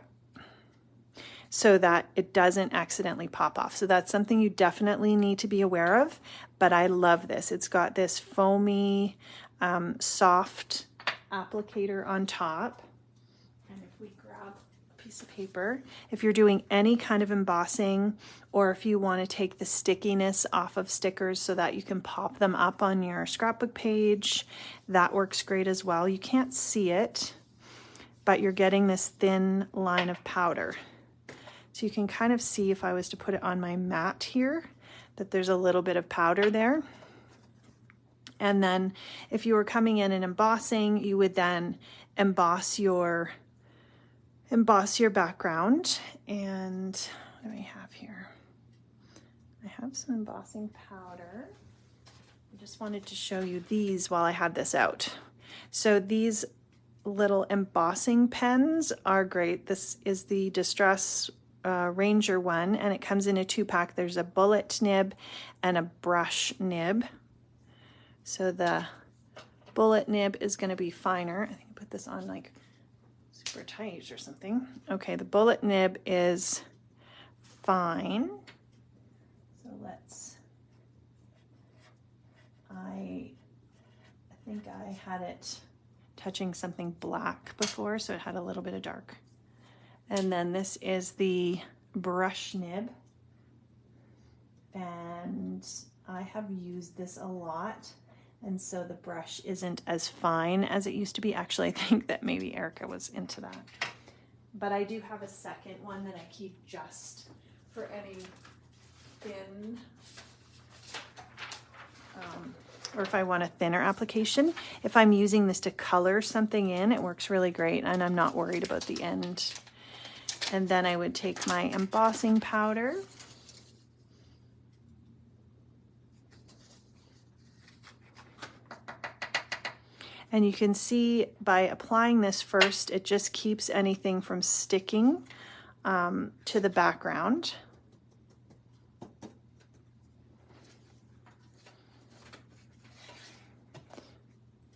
So that it doesn't accidentally pop off. So that's something you definitely need to be aware of, but I love this. It's got this foamy, soft applicator on top. And if we grab a piece of paper, if you're doing any kind of embossing, or if you want to take the stickiness off of stickers so that you can pop them up on your scrapbook page, that works great as well. You can't see it, but you're getting this thin line of powder. So you can kind of see, if I was to put it on my mat here, that there's a little bit of powder there. And then if you were coming in and embossing, you would then emboss your background. And what do we have here? I have some embossing powder. I just wanted to show you these while I had this out. So these little embossing pens are great. This is the Distress Ranger one, and it comes in a 2-pack. There's a bullet nib and a brush nib. So the bullet nib is going to be finer. I think I put this on like super tight or something. Okay, the bullet nib is fine. So I think I had it touching something black before, so it had a little bit of dark And then this is the brush nib. And I have used this a lot. And so the brush isn't as fine as it used to be. Actually, I think that maybe Erica was into that. But I do have a second one that I keep just for any thin, or if I want a thinner application. If I'm using this to color something in, it works really great, and I'm not worried about the end. And then I would take my embossing powder. And you can see by applying this first, it just keeps anything from sticking to the background.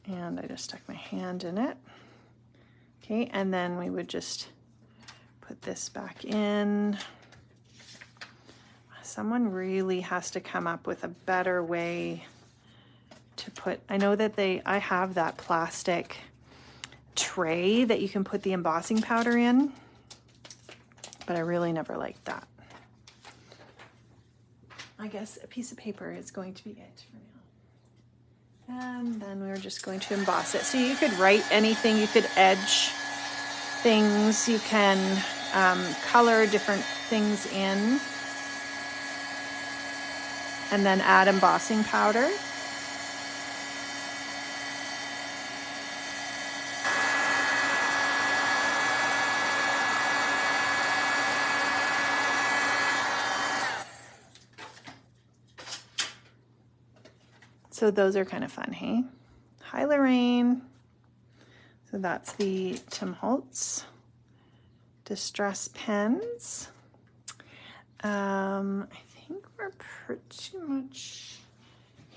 And I just stuck my hand in it. Okay, and then we would just put this back in. Someone really has to come up with a better way to put, I know that I have that plastic tray that you can put the embossing powder in, but I really never liked that. I guess a piece of paper is going to be it for now. And then we're just going to emboss it. So you could write anything, you could edge things, you can color different things in, and then add embossing powder. So those are kind of fun, hey? Hi, Lorraine. So that's the Tim Holtz Distress Pens. I think we're pretty much,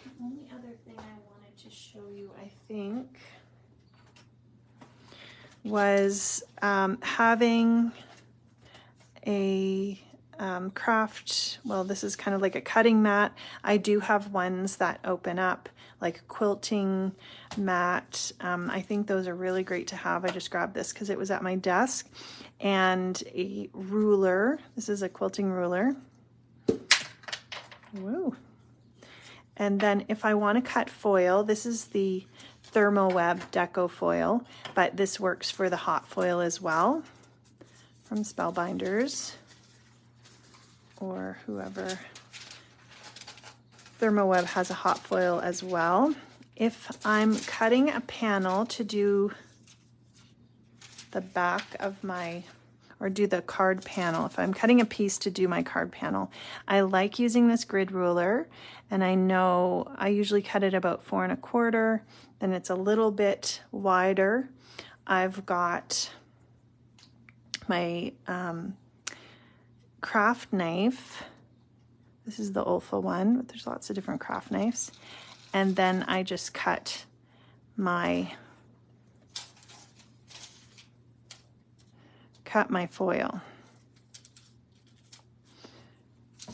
the only other thing I wanted to show you, I think, was having a craft, well, this is kind of like a cutting mat. I do have ones that open up, like a quilting mat. I think those are really great to have. I just grabbed this because it was at my desk. And a ruler. This is a quilting ruler. Woo. And then if I want to cut foil, this is the Thermoweb Deco foil, but this works for the hot foil as well from Spellbinders, or whoever. Thermoweb has a hot foil as well. If I'm cutting a panel to do the back of my, or do the card panel, if I'm cutting a piece to do my card panel, I like using this grid ruler, and I know I usually cut it about 4 1/4, then it's a little bit wider. I've got my craft knife. This is the Olfa one, but there's lots of different craft knives. And then I just cut my foil.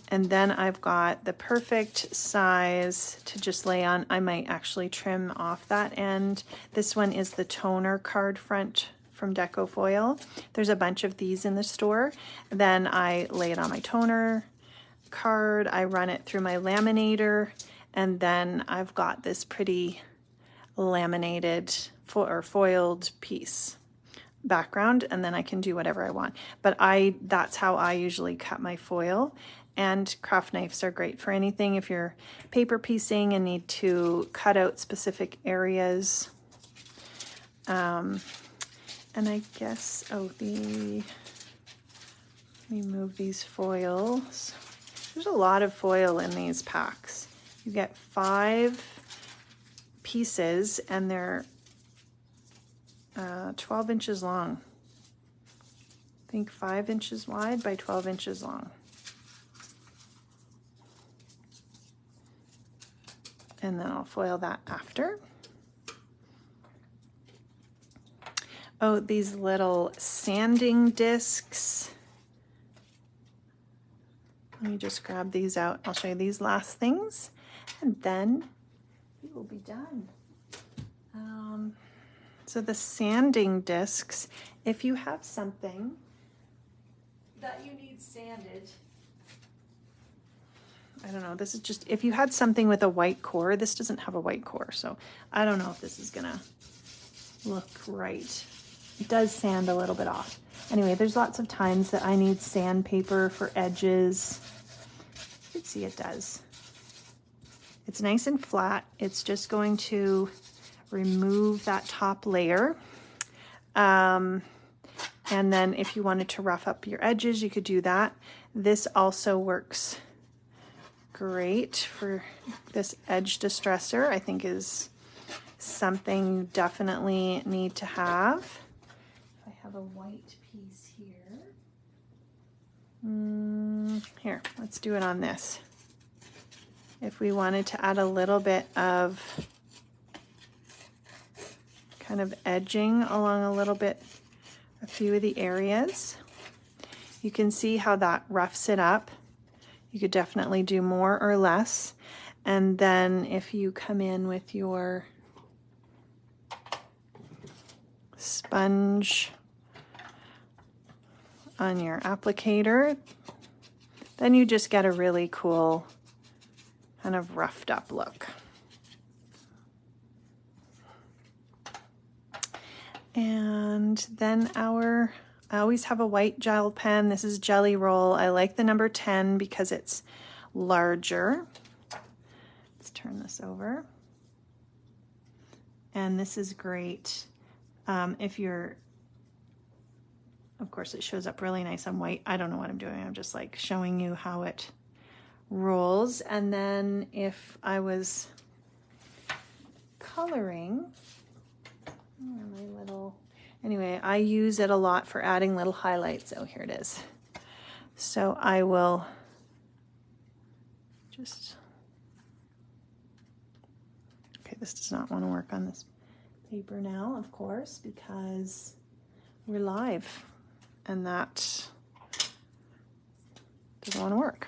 And then I've got the perfect size to just lay on. I might actually trim off that end. This one is the toner card front from Deco Foil. There's a bunch of these in the store. Then I lay it on my toner card, I run it through my laminator, and then I've got this pretty laminated or foiled piece background, and then I can do whatever I want. But that's how I usually cut my foil. And craft knives are great for anything if you're paper piecing and need to cut out specific areas. And I guess, let me move these foils. There's a lot of foil in these packs. You get 5 pieces, and they're 12 inches long. I think 5 inches wide by 12 inches long. And then I'll foil that after. Oh, these little sanding discs. Let me just grab these out. I'll show you these last things, and then we will be done. So the sanding discs, if you have something that you need sanded. I don't know, this is just, if you had something with a white core, this doesn't have a white core, so I don't know if this is gonna look right. It does sand a little bit off. Anyway, there's lots of times that I need sandpaper for edges. You can see it does. It's nice and flat. It's just going to remove that top layer. And then if you wanted to rough up your edges, you could do that. This also works great for this edge distressor. I think is something you definitely need to have. I have a white piece here. Here, let's do it on this. If we wanted to add a little bit of kind of edging along a few of the areas, you can see how that roughs it up. You could definitely do more or less. And then if you come in with your sponge on your applicator, then you just get a really cool kind of roughed up look. And then I always have a white gel pen. This is Jelly Roll. I like the number 10 because it's larger. Let's turn this over. And this is great if you're, of course it shows up really nice on white. I don't know what I'm doing. I'm just like showing you how it rolls. And then if I was coloring, anyway, I use it a lot for adding little highlights. Oh, here it is. So I will just, okay, this does not want to work on this paper now, of course, because we're live and that doesn't want to work.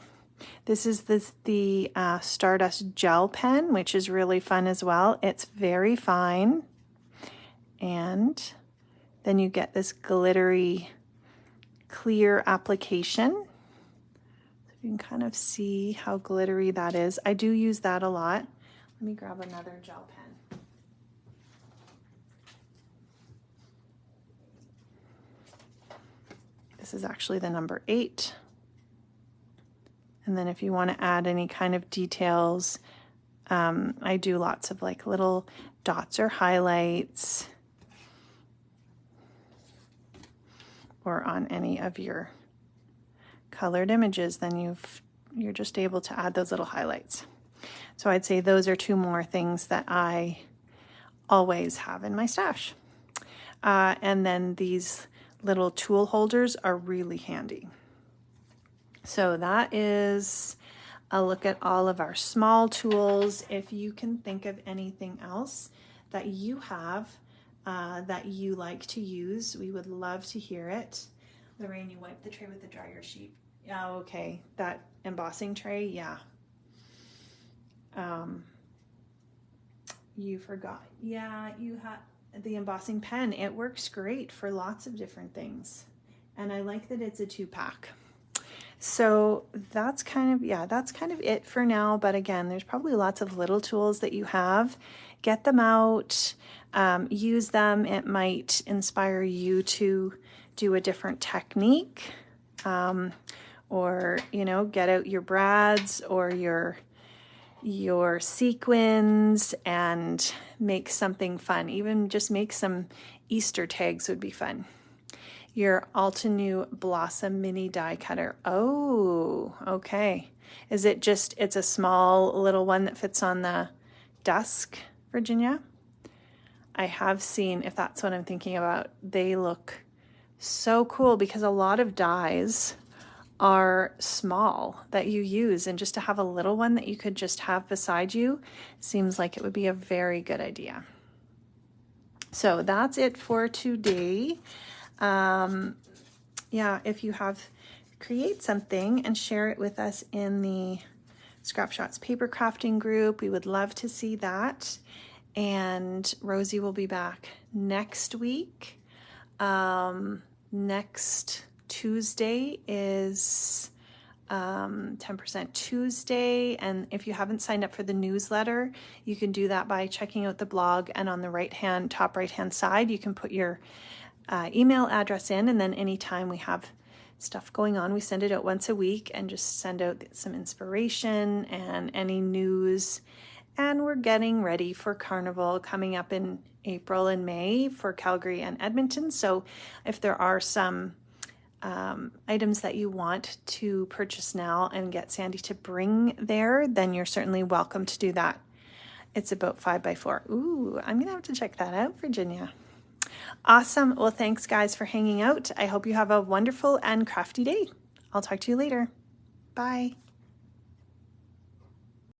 This is the Stardust gel pen, which is really fun as well. It's very fine. And then you get this glittery, clear application. So you can kind of see how glittery that is. I do use that a lot. Let me grab another gel pen. This is actually the number 8. And then if you want to add any kind of details, I do lots of like little dots or highlights, or on any of your colored images, then you're just able to add those little highlights. So I'd say those are 2 more things that I always have in my stash. And then these little tool holders are really handy. So that is a look at all of our small tools. If you can think of anything else that you have that you like to use, we would love to hear it. Lorraine, you wipe the tray with the dryer sheet. Yeah, okay. That embossing tray, yeah. You forgot. Yeah, you have the embossing pen. It works great for lots of different things. And I like that it's a 2-pack. So that's kind of it for now. But again, there's probably lots of little tools that you have. Get them out, use them. It might inspire you to do a different technique, or, you know, get out your brads or your sequins and make something fun. Even just make some Easter tags would be fun. Your Altenew Blossom Mini Die Cutter. Oh, okay. Is it just, it's a small little one that fits on the desk, Virginia? I have seen, if that's what I'm thinking about, they look so cool because a lot of dies are small that you use, and just to have a little one that you could just have beside you seems like it would be a very good idea. So that's it for today. Yeah, if you have, create something and share it with us in the Scrap Shotz paper crafting group. We would love to see that. And Rosie will be back next week. Next Tuesday is 10% Tuesday. And if you haven't signed up for the newsletter, you can do that by checking out the blog, and on the top right hand side, you can put your email address in, and then anytime we have stuff going on, we send it out once a week and just send out some inspiration and any news. And we're getting ready for Carnival coming up in April and May for Calgary and Edmonton. So if there are some items that you want to purchase now and get Sandy to bring there, then you're certainly welcome to do that. It's about 5x4. Ooh, I'm gonna have to check that out, Virginia. Awesome. Well, thanks guys for hanging out. I hope you have a wonderful and crafty day. I'll talk to you later. Bye.